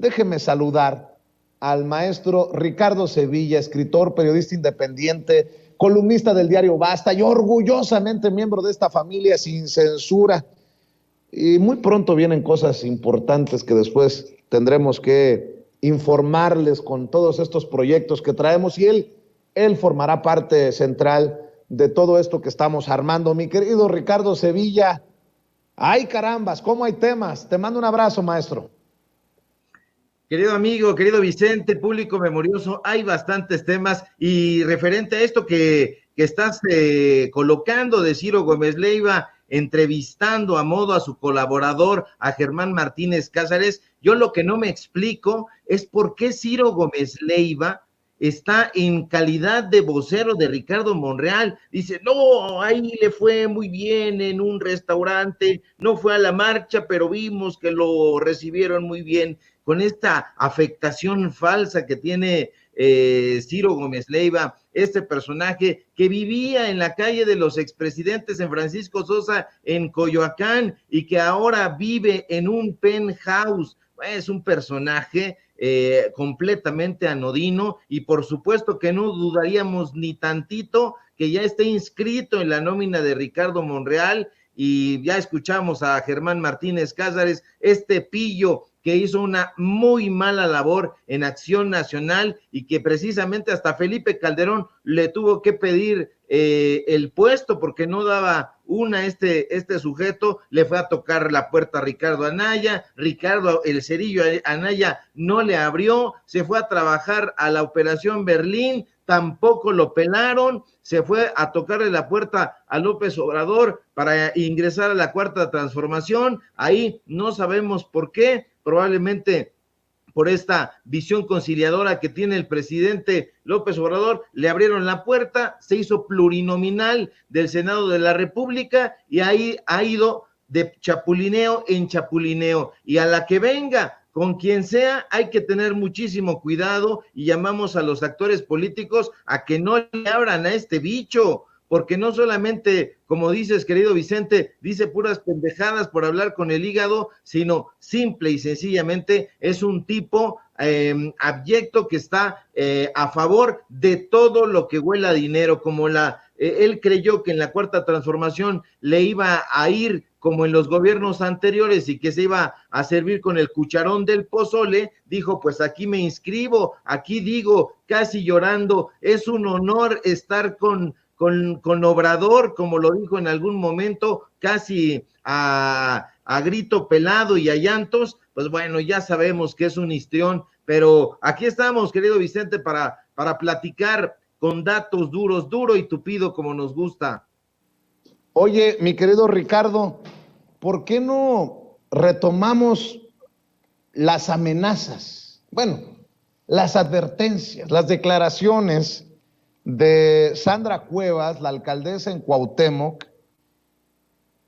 déjeme saludar al maestro Ricardo Sevilla, escritor, periodista independiente, columnista del diario Basta y orgullosamente miembro de esta familia sin censura. Y muy pronto vienen cosas importantes que después tendremos que informarles con todos estos proyectos que traemos, y él formará parte central de todo esto que estamos armando. Mi querido Ricardo Sevilla, ay carambas, cómo hay temas. Te mando un abrazo, maestro. Querido amigo, querido Vicente, público memorioso, hay bastantes temas, y referente a esto que estás colocando de Ciro Gómez Leiva, entrevistando a modo a su colaborador, a Germán Martínez Cázares, yo lo que no me explico es por qué Ciro Gómez Leiva está en calidad de vocero de Ricardo Monreal. Dice, no, ahí le fue muy bien en un restaurante, no fue a la marcha, pero vimos que lo recibieron muy bien, con esta afectación falsa que tiene Ciro Gómez Leiva, este personaje que vivía en la calle de los expresidentes en Francisco Sosa, en Coyoacán, y que ahora vive en un penthouse. Es un personaje completamente anodino, y por supuesto que no dudaríamos ni tantito que ya esté inscrito en la nómina de Ricardo Monreal. Y ya escuchamos a Germán Martínez Cázares, este pillo que hizo una muy mala labor en Acción Nacional, y que precisamente hasta Felipe Calderón le tuvo que pedir el puesto porque no daba una este sujeto. Le fue a tocar la puerta a Ricardo Anaya, Ricardo el Cerillo Anaya no le abrió, se fue a trabajar a la Operación Berlín, tampoco lo pelaron, se fue a tocarle la puerta a López Obrador para ingresar a la Cuarta Transformación, ahí no sabemos por qué, probablemente por esta visión conciliadora que tiene el presidente López Obrador, le abrieron la puerta, se hizo plurinominal del Senado de la República, y ahí ha ido de chapulineo en chapulineo, y a la que venga, con quien sea, hay que tener muchísimo cuidado, y llamamos a los actores políticos a que no le abran a este bicho, porque no solamente, como dices, querido Vicente, dice puras pendejadas por hablar con el hígado, sino simple y sencillamente es un tipo abyecto que está a favor de todo lo que huela a dinero, como él creyó que en la Cuarta Transformación le iba a ir como en los gobiernos anteriores y que se iba a servir con el cucharón del pozole. Dijo, pues aquí me inscribo, aquí digo, casi llorando, es un honor estar con Obrador, como lo dijo en algún momento, casi a grito pelado y a llantos. Pues bueno, ya sabemos que es un histrión, pero aquí estamos, querido Vicente, para platicar con datos duros, duro y tupido como nos gusta. Oye, mi querido Ricardo, ¿por qué no retomamos las amenazas? Bueno, las advertencias, las declaraciones de Sandra Cuevas, la alcaldesa en Cuauhtémoc,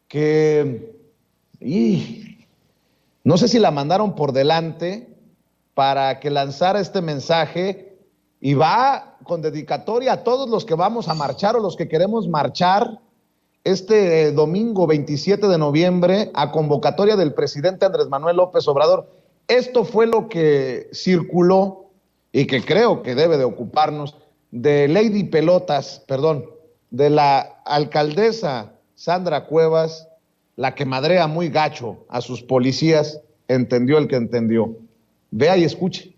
que no sé si la mandaron por delante para que lanzara este mensaje, y va con dedicatoria a todos los que vamos a marchar o los que queremos marchar este domingo 27 de noviembre a convocatoria del presidente Andrés Manuel López Obrador. Esto fue lo que circuló y que creo que debe de ocuparnos, de Lady Pelotas, perdón, de la alcaldesa Sandra Cuevas, la que madrea muy gacho a sus policías, entendió el que entendió. Vea y escuche.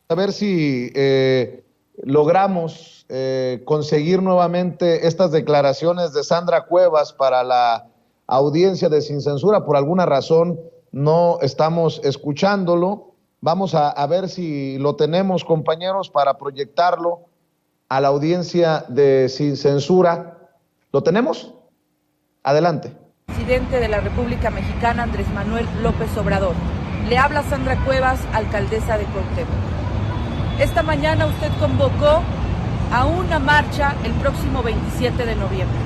A ver si logramos conseguir nuevamente estas declaraciones de Sandra Cuevas para la audiencia de Sin Censura. Por alguna razón no estamos escuchándolo. Vamos a ver si lo tenemos, compañeros, para proyectarlo a la audiencia de Sin Censura. ¿Lo tenemos? Adelante. Presidente de la República Mexicana, Andrés Manuel López Obrador. Le habla Sandra Cuevas, alcaldesa de Cuauhtémoc. Esta mañana usted convocó a una marcha el próximo 27 de noviembre.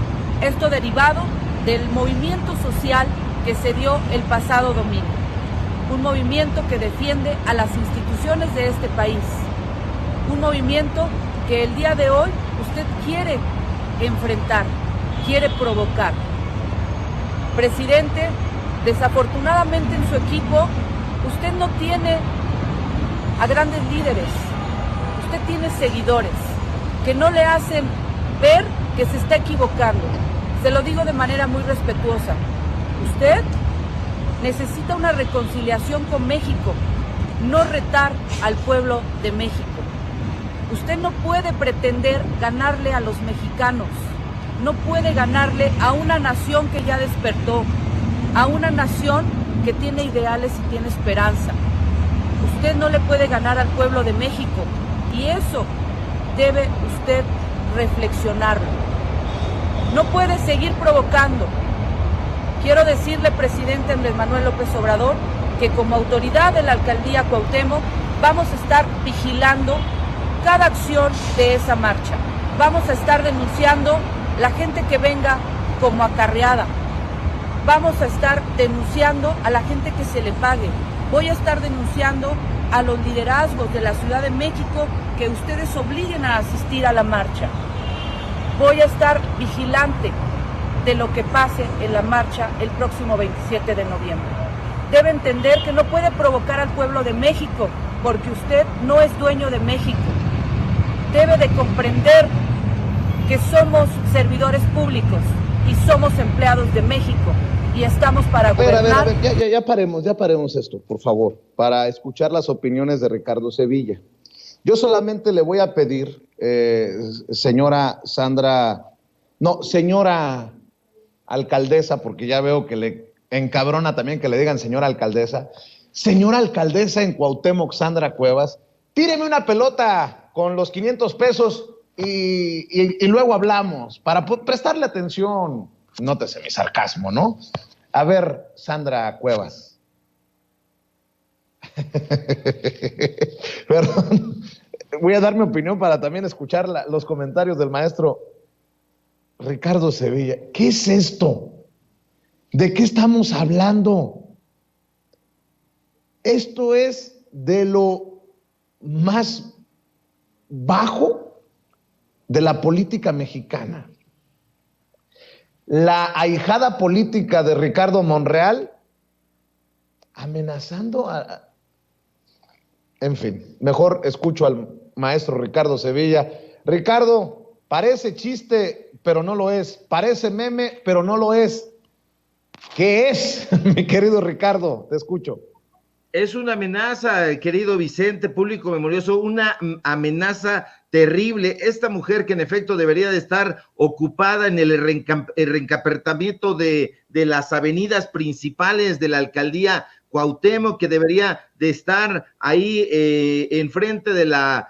Esto derivado del movimiento social que se dio el pasado domingo. Un movimiento que defiende a las instituciones de este país, un movimiento que el día de hoy usted quiere enfrentar, quiere provocar. Presidente, desafortunadamente en su equipo usted no tiene a grandes líderes, usted tiene seguidores que no le hacen ver que se está equivocando. Se lo digo de manera muy respetuosa. Usted necesita una reconciliación con México, no retar al pueblo de México. Usted no puede pretender ganarle a los mexicanos, no puede ganarle a una nación que ya despertó, a una nación que tiene ideales y tiene esperanza. Usted no le puede ganar al pueblo de México y eso debe usted reflexionarlo. No puede seguir provocando. Quiero decirle, presidente Andrés Manuel López Obrador, que como autoridad de la alcaldía Cuauhtémoc vamos a estar vigilando cada acción de esa marcha. Vamos a estar denunciando la gente que venga como acarreada. Vamos a estar denunciando a la gente que se le pague. Voy a estar denunciando a los liderazgos de la Ciudad de México que ustedes obliguen a asistir a la marcha. Voy a estar vigilante de lo que pase en la marcha el próximo 27 de noviembre. Debe entender que no puede provocar al pueblo de México porque usted no es dueño de México. Debe de comprender que somos servidores públicos y somos empleados de México y estamos para gobernar. A ver, ya paremos esto, por favor, para escuchar las opiniones de Ricardo Sevilla. Yo solamente le voy a pedir, señora alcaldesa, porque ya veo que le encabrona también que le digan señora alcaldesa en Cuauhtémoc, Sandra Cuevas, tíreme una pelota con los 500 pesos y luego hablamos, para prestarle atención. Nótese mi sarcasmo, ¿no? A ver, Sandra Cuevas. Perdón, voy a dar mi opinión para también escuchar los comentarios del maestro Ricardo Sevilla. ¿Qué es esto? ¿De qué estamos hablando? Esto es de lo más bajo de la política mexicana. La ahijada política de Ricardo Monreal amenazando a... En fin, mejor escucho al maestro Ricardo Sevilla. Ricardo, parece chiste, pero no lo es. Parece meme, pero no lo es. ¿Qué es, mi querido Ricardo? Te escucho. Es una amenaza, querido Vicente, público memorioso, una amenaza terrible. Esta mujer que en efecto debería de estar ocupada en el reencapertamiento de las avenidas principales de la alcaldía Cuauhtémoc, que debería de estar ahí enfrente de la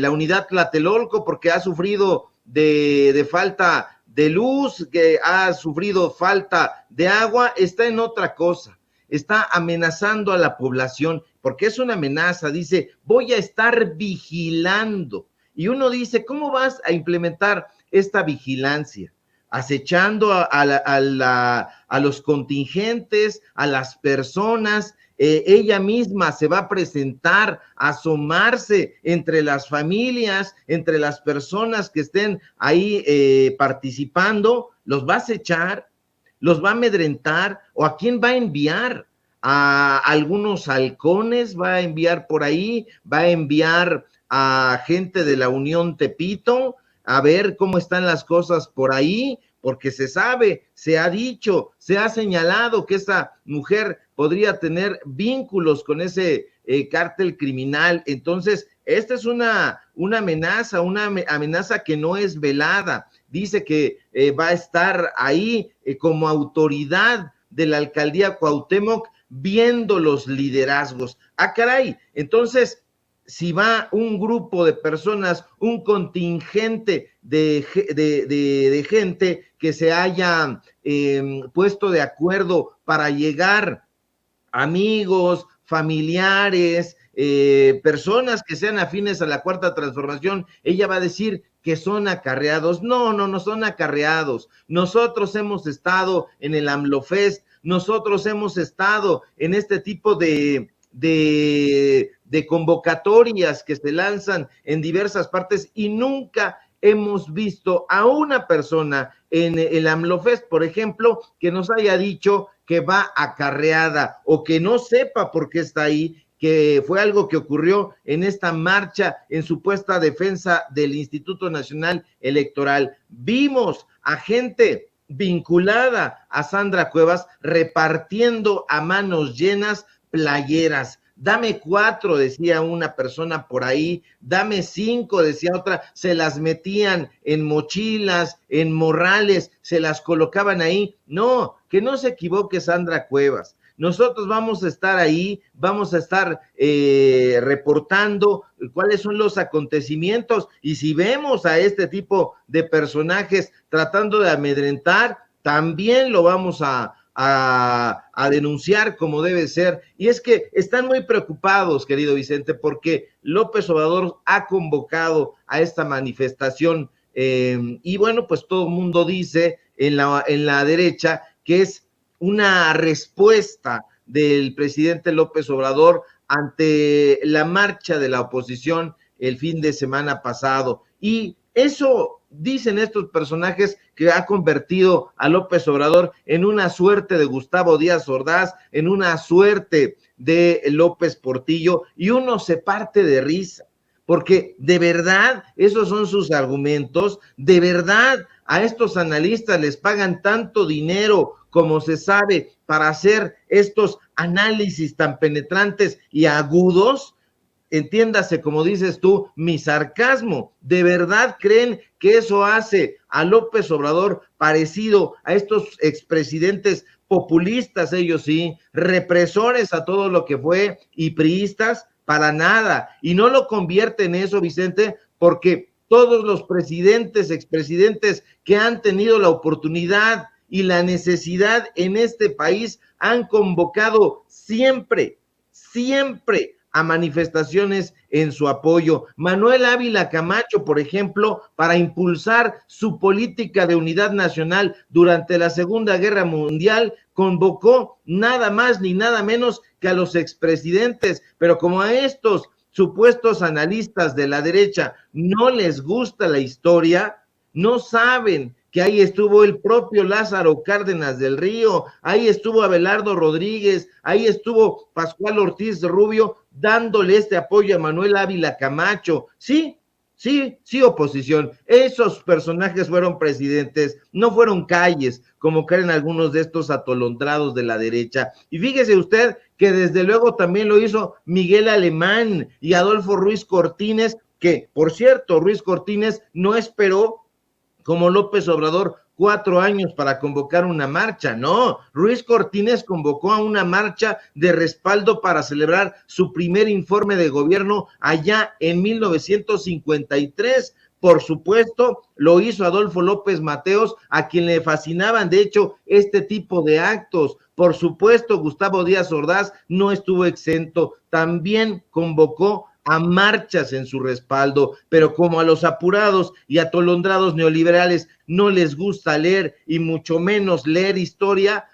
unidad Tlatelolco, porque ha sufrido de falta de luz, que ha sufrido falta de agua, está en otra cosa. Está amenazando a la población, porque es una amenaza, dice, voy a estar vigilando. Y uno dice, ¿cómo vas a implementar esta vigilancia? Acechando a los contingentes, a las personas, ella misma se va a presentar, a asomarse entre las familias, entre las personas que estén ahí participando, los va a acechar, los va a amedrentar, o a quién va a enviar, a algunos halcones, va a enviar por ahí, va a enviar a gente de la Unión Tepito, a ver cómo están las cosas por ahí, porque se sabe, se ha dicho, se ha señalado que esta mujer podría tener vínculos con ese cártel criminal. Entonces, esta es una amenaza que no es velada. Dice que va a estar ahí como autoridad de la alcaldía Cuauhtémoc viendo los liderazgos. ¡Ah, caray! Entonces, si va un grupo de personas, un contingente de gente que se haya puesto de acuerdo para llegar, amigos, familiares, personas que sean afines a la Cuarta Transformación, ella va a decir que son acarreados. No son acarreados. Nosotros hemos estado en el AMLOFest, nosotros hemos estado en este tipo de de convocatorias que se lanzan en diversas partes y nunca hemos visto a una persona en el AMLOFest, por ejemplo, que nos haya dicho que va acarreada o que no sepa por qué está ahí, que fue algo que ocurrió en esta marcha en supuesta defensa del Instituto Nacional Electoral. Vimos a gente vinculada a Sandra Cuevas repartiendo a manos llenas playeras. Dame 4, decía una persona por ahí, dame 5, decía otra, se las metían en mochilas, en morrales, se las colocaban ahí. No, que no se equivoque Sandra Cuevas. Nosotros vamos a estar ahí, vamos a estar reportando cuáles son los acontecimientos, y si vemos a este tipo de personajes tratando de amedrentar, también lo vamos a denunciar como debe ser. Y es que están muy preocupados, querido Vicente, porque López Obrador ha convocado a esta manifestación y bueno, pues todo el mundo dice en la derecha que es una respuesta del presidente López Obrador ante la marcha de la oposición el fin de semana pasado. Y eso dicen estos personajes que ha convertido a López Obrador en una suerte de Gustavo Díaz Ordaz, en una suerte de López Portillo, y uno se parte de risa, porque de verdad esos son sus argumentos, de verdad a estos analistas les pagan tanto dinero como se sabe para hacer estos análisis tan penetrantes y agudos. Entiéndase, como dices tú, mi sarcasmo. ¿De verdad creen que eso hace a López Obrador parecido a estos expresidentes populistas, ellos sí, represores a todo lo que fue y priistas? Para nada. Y no lo convierte en eso, Vicente, porque todos los presidentes, expresidentes que han tenido la oportunidad y la necesidad en este país han convocado siempre a manifestaciones en su apoyo. Manuel Ávila Camacho, por ejemplo, para impulsar su política de unidad nacional durante la Segunda Guerra Mundial, convocó nada más ni nada menos que a los expresidentes, pero como a estos supuestos analistas de la derecha no les gusta la historia, no saben que ahí estuvo el propio Lázaro Cárdenas del Río, ahí estuvo Abelardo Rodríguez, ahí estuvo Pascual Ortiz Rubio dándole este apoyo a Manuel Ávila Camacho. Sí, oposición. Esos personajes fueron presidentes, no fueron calles, como creen algunos de estos atolondrados de la derecha. Y fíjese usted que desde luego también lo hizo Miguel Alemán y Adolfo Ruiz Cortines, que, por cierto, Ruiz Cortines no esperó como López Obrador 4 años para convocar una marcha. No, Ruiz Cortines convocó a una marcha de respaldo para celebrar su primer informe de gobierno allá en 1953. Por supuesto, lo hizo Adolfo López Mateos, a quien le fascinaban, de hecho, este tipo de actos. Por supuesto, Gustavo Díaz Ordaz no estuvo exento, también convocó a marchas en su respaldo, pero como a los apurados y atolondrados neoliberales no les gusta leer y mucho menos leer historia,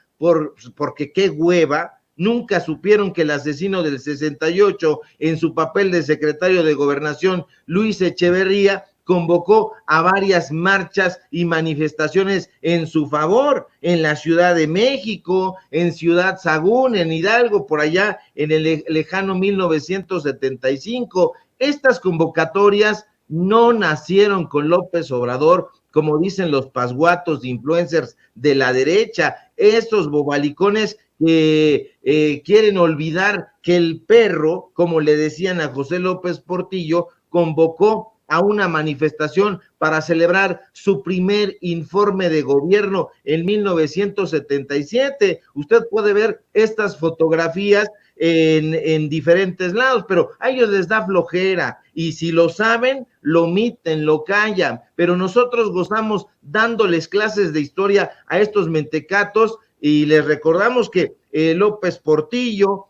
porque qué hueva, nunca supieron que el asesino del 68 en su papel de secretario de Gobernación, Luis Echeverría, convocó a varias marchas y manifestaciones en su favor, en la Ciudad de México, en Ciudad Sagún, en Hidalgo, por allá en el lejano 1975. Estas convocatorias no nacieron con López Obrador, como dicen los pasguatos de influencers de la derecha, estos bobalicones que quieren olvidar que el perro, como le decían a José López Portillo, convocó a una manifestación para celebrar su primer informe de gobierno en 1977. Usted puede ver estas fotografías en diferentes lados, pero a ellos les da flojera, y si lo saben, lo omiten, lo callan, pero nosotros gozamos dándoles clases de historia a estos mentecatos, y les recordamos que López Portillo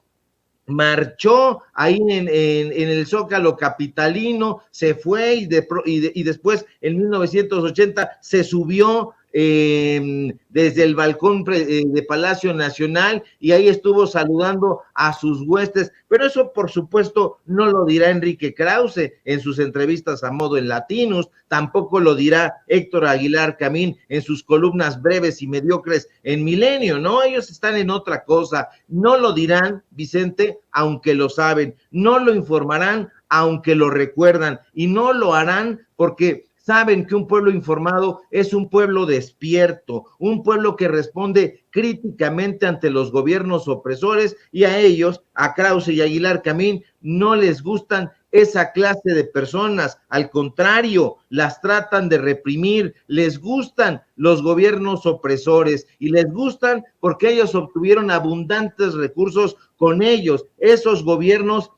marchó ahí en el Zócalo capitalino, se fue y después en 1980 se subió desde el balcón de Palacio Nacional, y ahí estuvo saludando a sus huestes, pero eso por supuesto no lo dirá Enrique Krause en sus entrevistas a modo en Latinus, tampoco lo dirá Héctor Aguilar Camín en sus columnas breves y mediocres en Milenio, ¿no? Ellos están en otra cosa, no lo dirán, Vicente, aunque lo saben, no lo informarán, aunque lo recuerdan, y no lo harán porque saben que un pueblo informado es un pueblo despierto, un pueblo que responde críticamente ante los gobiernos opresores, y a ellos, a Krause y Aguilar Camín, no les gustan esa clase de personas, al contrario, las tratan de reprimir, les gustan los gobiernos opresores y les gustan porque ellos obtuvieron abundantes recursos con ellos, esos gobiernos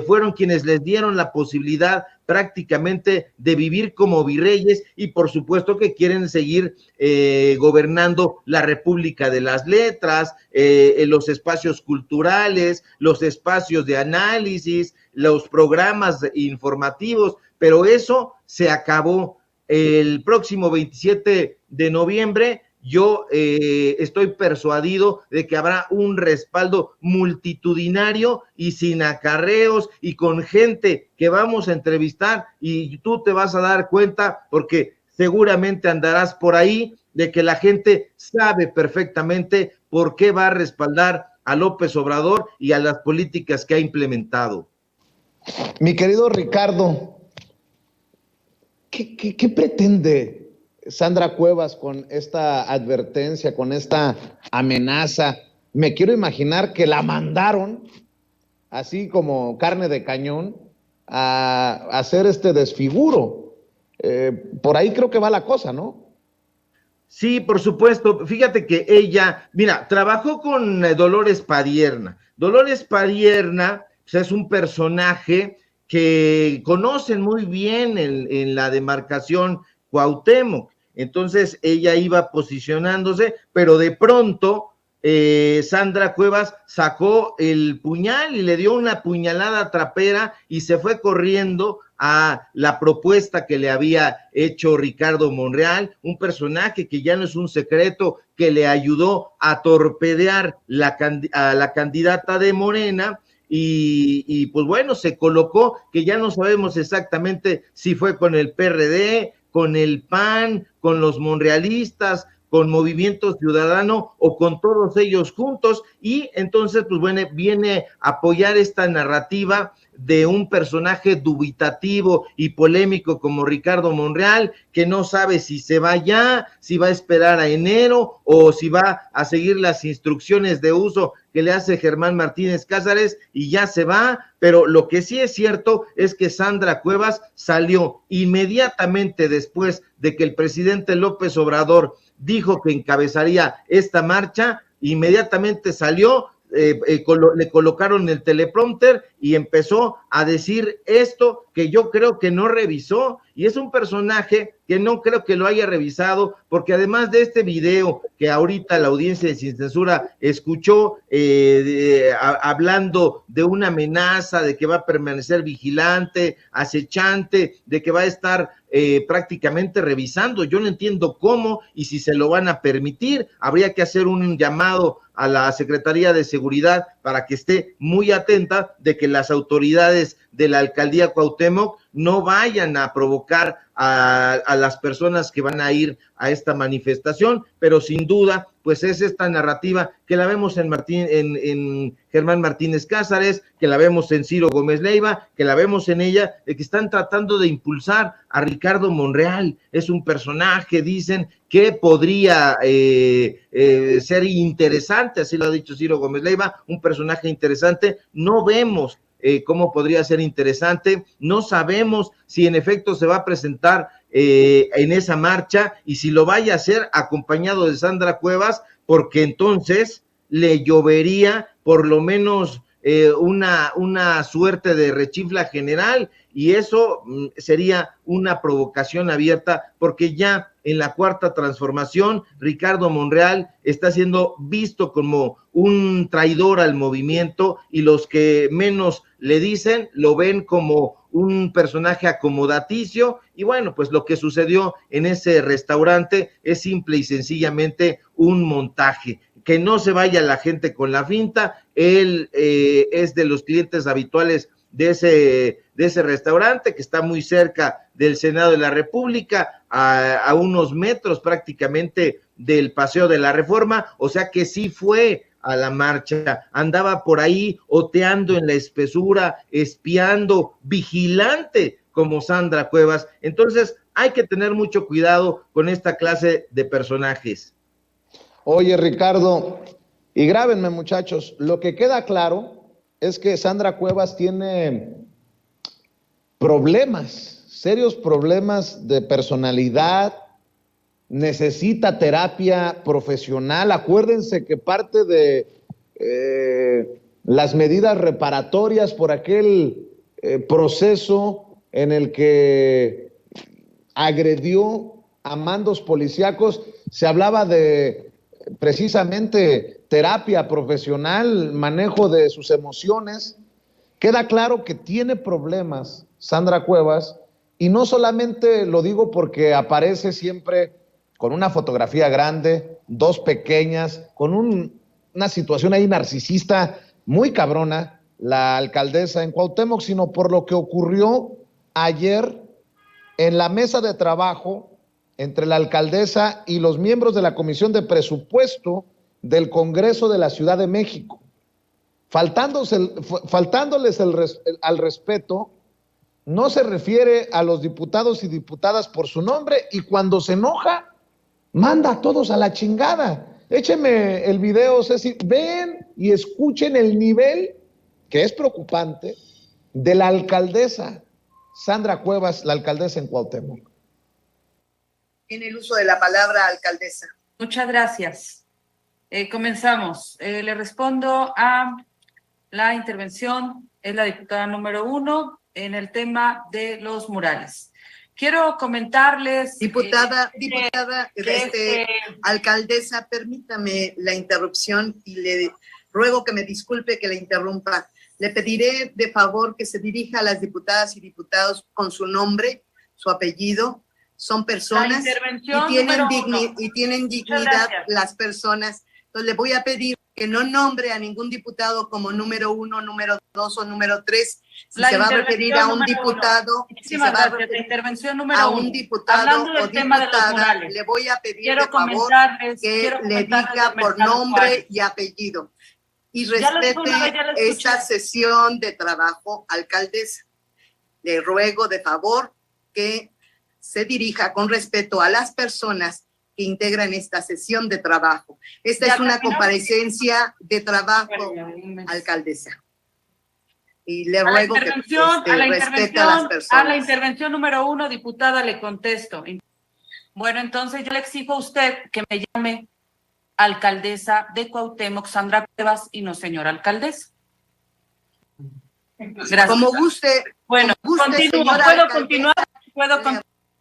fueron quienes les dieron la posibilidad prácticamente de vivir como virreyes, y por supuesto que quieren seguir gobernando la República de las Letras, los espacios culturales, los espacios de análisis, los programas informativos, pero eso se acabó. El próximo 27 de noviembre yo estoy persuadido de que habrá un respaldo multitudinario y sin acarreos y con gente que vamos a entrevistar, y tú te vas a dar cuenta, porque seguramente andarás por ahí, de que la gente sabe perfectamente por qué va a respaldar a López Obrador y a las políticas que ha implementado. Mi querido Ricardo, ¿qué pretende Sandra Cuevas con esta advertencia, con esta amenaza? Me quiero imaginar que la mandaron, así como carne de cañón, a hacer este desfiguro. Por ahí creo que va la cosa, ¿no? Sí, por supuesto. Fíjate que ella, mira, trabajó con Dolores Padierna. Dolores Padierna, pues, es un personaje que conocen muy bien en la demarcación Cuauhtémoc. Entonces ella iba posicionándose, pero de pronto Sandra Cuevas sacó el puñal y le dio una puñalada trapera y se fue corriendo a la propuesta que le había hecho Ricardo Monreal, un personaje que ya no es un secreto, que le ayudó a torpedear a la candidata de Morena. Y pues bueno, se colocó, que ya no sabemos exactamente si fue con el PRD, con el PAN, con los monrealistas, con Movimiento Ciudadano o con todos ellos juntos, y entonces pues bueno, viene a apoyar esta narrativa de un personaje dubitativo y polémico como Ricardo Monreal, que no sabe si se va ya, si va a esperar a enero o si va a seguir las instrucciones de uso que le hace Germán Martínez Cázares y ya se va. Pero lo que sí es cierto es que Sandra Cuevas salió inmediatamente después de que el presidente López Obrador dijo que encabezaría esta marcha, inmediatamente salió, le colocaron el teleprompter y empezó a decir esto que yo creo que no revisó, y es un personaje que no creo que lo haya revisado, porque además de este video que ahorita la audiencia de Sin Censura escuchó hablando de una amenaza, de que va a permanecer vigilante, acechante, de que va a estar prácticamente revisando, yo no entiendo cómo y si se lo van a permitir. Habría que hacer un llamado a la Secretaría de Seguridad para que esté muy atenta de que las autoridades de la alcaldía Cuauhtémoc no vayan a provocar a las personas que van a ir a esta manifestación, pero sin duda, pues es esta narrativa que la vemos en Germán Martínez Cázares, que la vemos en Ciro Gómez Leiva, que la vemos en ella, que están tratando de impulsar a Ricardo Monreal. Es un personaje, dicen, que podría ser interesante, así lo ha dicho Ciro Gómez Leiva, un personaje interesante. No vemos cómo podría ser interesante, no sabemos si en efecto se va a presentar en esa marcha y si lo vaya a hacer acompañado de Sandra Cuevas, porque entonces le llovería por lo menos una suerte de rechifla general, y eso sería una provocación abierta, porque ya en la Cuarta Transformación Ricardo Monreal está siendo visto como un traidor al movimiento, y los que menos le dicen lo ven como un personaje acomodaticio. Y bueno, pues lo que sucedió en ese restaurante es simple y sencillamente un montaje. Que no se vaya la gente con la finta. Él es de los clientes habituales de ese restaurante, que está muy cerca del Senado de la República, a unos metros prácticamente del Paseo de la Reforma, o sea que sí fue a la marcha, andaba por ahí oteando en la espesura, espiando, vigilante como Sandra Cuevas. Entonces hay que tener mucho cuidado con esta clase de personajes. Oye, Ricardo, y grábenme, muchachos, lo que queda claro es que Sandra Cuevas tiene problemas, serios problemas de personalidad, necesita terapia profesional. Acuérdense que parte de las medidas reparatorias por aquel proceso en el que agredió a mandos policíacos, se hablaba de precisamente terapia profesional, manejo de sus emociones. Queda claro que tiene problemas Sandra Cuevas, y no solamente lo digo porque aparece siempre con una fotografía grande, dos pequeñas, con una situación ahí narcisista muy cabrona, la alcaldesa en Cuauhtémoc, sino por lo que ocurrió ayer en la mesa de trabajo entre la alcaldesa y los miembros de la Comisión de Presupuesto del Congreso de la Ciudad de México, faltándoles al respeto. No se refiere a los diputados y diputadas por su nombre, y cuando se enoja, manda a todos a la chingada. Écheme el video, Ceci, ven y escuchen el nivel, que es preocupante, de la alcaldesa Sandra Cuevas, la alcaldesa en Cuauhtémoc. En el uso de la palabra, alcaldesa. Muchas gracias. Comenzamos. Le respondo a la intervención, es la diputada número 1 en el tema de los murales. Quiero comentarles... Diputada, alcaldesa, permítame la interrupción y le ruego que me disculpe que la interrumpa. Le pediré de favor que se dirija a las diputadas y diputados con su nombre, su apellido. Son personas y tienen dignidad las personas. Entonces le voy a pedir que no nombre a ningún diputado como número 1, número 2 o número 3. Si se va a referir a un diputado, a un diputado o diputada, le voy a pedir de favor que le diga por nombre y apellido. Y respete esta sesión de trabajo, alcaldesa. Le ruego de favor que se dirija con respeto a las personas que integran esta sesión de trabajo. Esta es una comparecencia de trabajo, alcaldesa. Y le ruego que respete a las personas. A la intervención número 1, diputada, le contesto. Bueno, entonces yo le exijo a usted que me llame alcaldesa de Cuauhtémoc, Sandra Cuevas, y no señora alcaldesa. Gracias. Como guste. Bueno, ¿puedo continuar?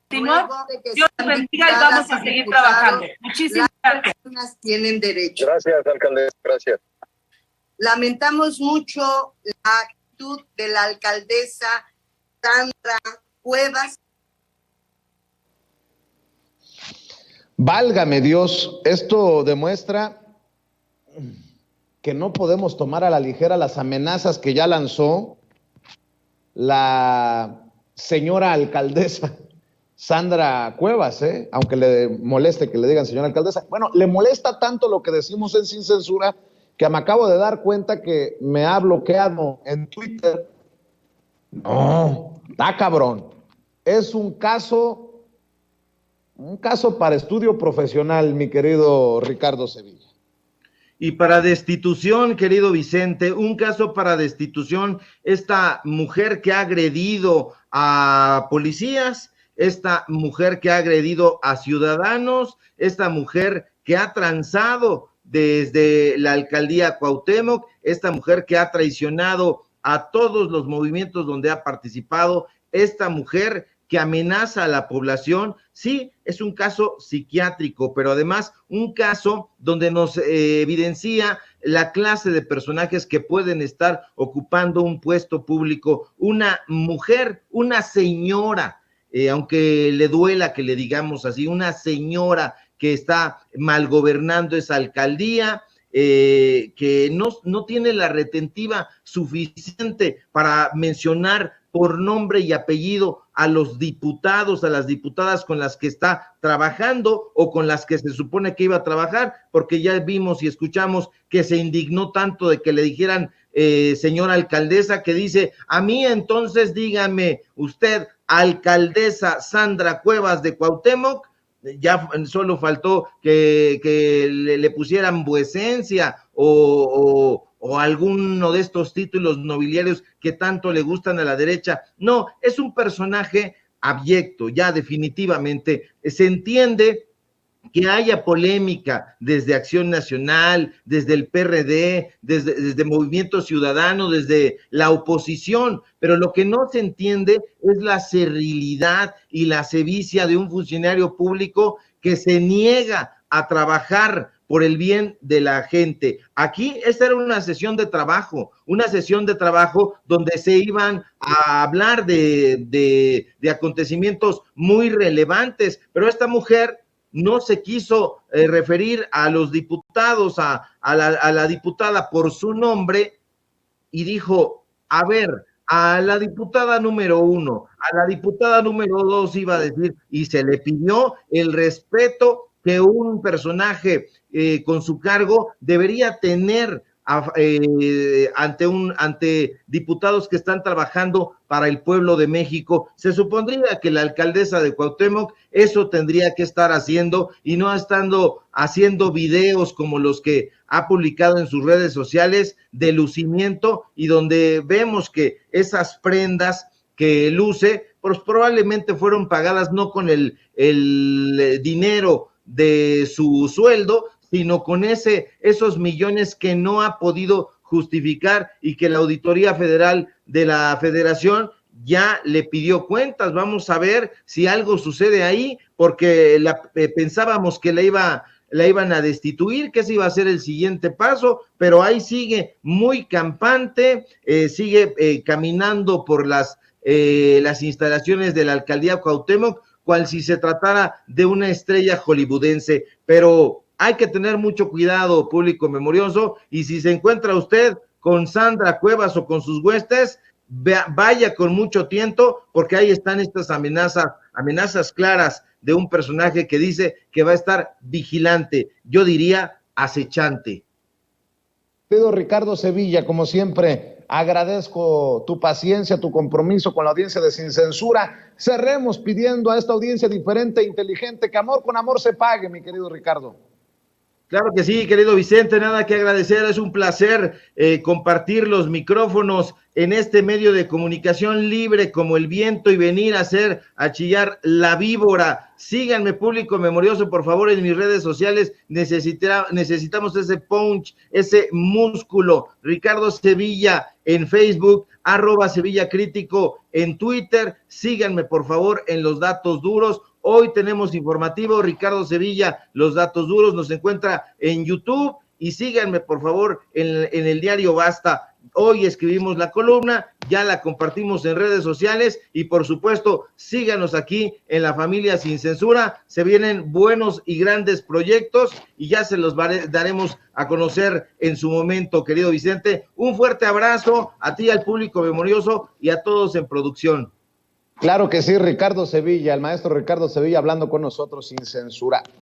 Dios les bendiga y vamos a seguir trabajando. Muchísimas gracias. Personas tienen derecho. Gracias, alcaldesa. Gracias. Lamentamos mucho la actitud de la alcaldesa Sandra Cuevas. Válgame Dios, esto demuestra que no podemos tomar a la ligera las amenazas que ya lanzó la señora alcaldesa Sandra Cuevas, aunque le moleste que le digan señora alcaldesa. Bueno, le molesta tanto lo que decimos en Sin Censura que me acabo de dar cuenta que me ha bloqueado en Twitter. No, está cabrón. Es un caso para estudio profesional, mi querido Ricardo Sevilla. Y para destitución, querido Vicente, un caso para destitución, esta mujer que ha agredido a policías, esta mujer que ha agredido a ciudadanos, esta mujer que ha transado desde la alcaldía Cuauhtémoc, esta mujer que ha traicionado a todos los movimientos donde ha participado, esta mujer que amenaza a la población. Sí, es un caso psiquiátrico, pero además un caso donde nos evidencia la clase de personajes que pueden estar ocupando un puesto público. Una mujer, una señora, aunque le duela que le digamos así, una señora que está malgobernando esa alcaldía, que no tiene la retentiva suficiente para mencionar por nombre y apellido a los diputados, a las diputadas con las que está trabajando o con las que se supone que iba a trabajar, porque ya vimos y escuchamos que se indignó tanto de que le dijeran señora alcaldesa, que dice, a mí entonces dígame usted, alcaldesa Sandra Cuevas de Cuauhtémoc. Ya solo faltó que le pusieran vuecencia o alguno de estos títulos nobiliarios que tanto le gustan a la derecha. No, es un personaje abyecto, ya definitivamente. Se entiende que haya polémica desde Acción Nacional, desde el PRD, desde Movimiento Ciudadano, desde la oposición, pero lo que no se entiende es la servilidad y la sevicia de un funcionario público que se niega a trabajar por el bien de la gente. Aquí esta era una sesión de trabajo donde se iban a hablar de acontecimientos muy relevantes, pero esta mujer no se quiso referir a los diputados, a la diputada por su nombre, y dijo, a ver, a la diputada número 1, a la diputada número 2 iba a decir, y se le pidió el respeto que un personaje con su cargo debería tener ante diputados que están trabajando para el pueblo de México. Se supondría que la alcaldesa de Cuauhtémoc eso tendría que estar haciendo y no estando haciendo videos como los que ha publicado en sus redes sociales de lucimiento, y donde vemos que esas prendas que luce, pues probablemente fueron pagadas no con el dinero de su sueldo, sino con esos millones que no ha podido justificar y que la Auditoría Federal de la Federación ya le pidió cuentas. Vamos a ver si algo sucede ahí, porque pensábamos que la iban a destituir, que ese iba a ser el siguiente paso, pero ahí sigue muy campante, sigue caminando por las instalaciones de la alcaldía Cuauhtémoc, cual si se tratara de una estrella hollywoodense. Pero hay que tener mucho cuidado, público memorioso, y si se encuentra usted con Sandra Cuevas o con sus huestes, vaya con mucho tiento, porque ahí están estas amenazas claras de un personaje que dice que va a estar vigilante, yo diría acechante. Querido Ricardo Sevilla, como siempre, agradezco tu paciencia, tu compromiso con la audiencia de Sin Censura. Cerremos pidiendo a esta audiencia diferente e inteligente que amor con amor se pague, mi querido Ricardo. Claro que sí, querido Vicente, nada que agradecer, es un placer compartir los micrófonos en este medio de comunicación libre como el viento y venir a chillar la víbora. Síganme, público memorioso, por favor, en mis redes sociales. Necesitamos ese punch, ese músculo. Ricardo Sevilla en Facebook, @Sevilla Crítico en Twitter. Síganme, por favor, en los datos duros. Hoy tenemos informativo, Ricardo Sevilla, los datos duros, nos encuentra en YouTube, y síganme por favor en el diario Basta. Hoy escribimos la columna, ya la compartimos en redes sociales, y por supuesto síganos aquí en la familia Sin Censura. Se vienen buenos y grandes proyectos y ya se los daremos a conocer en su momento, querido Vicente. Un fuerte abrazo a ti, al público memorioso y a todos en producción. Claro que sí, Ricardo Sevilla, el maestro Ricardo Sevilla hablando con nosotros sin censura.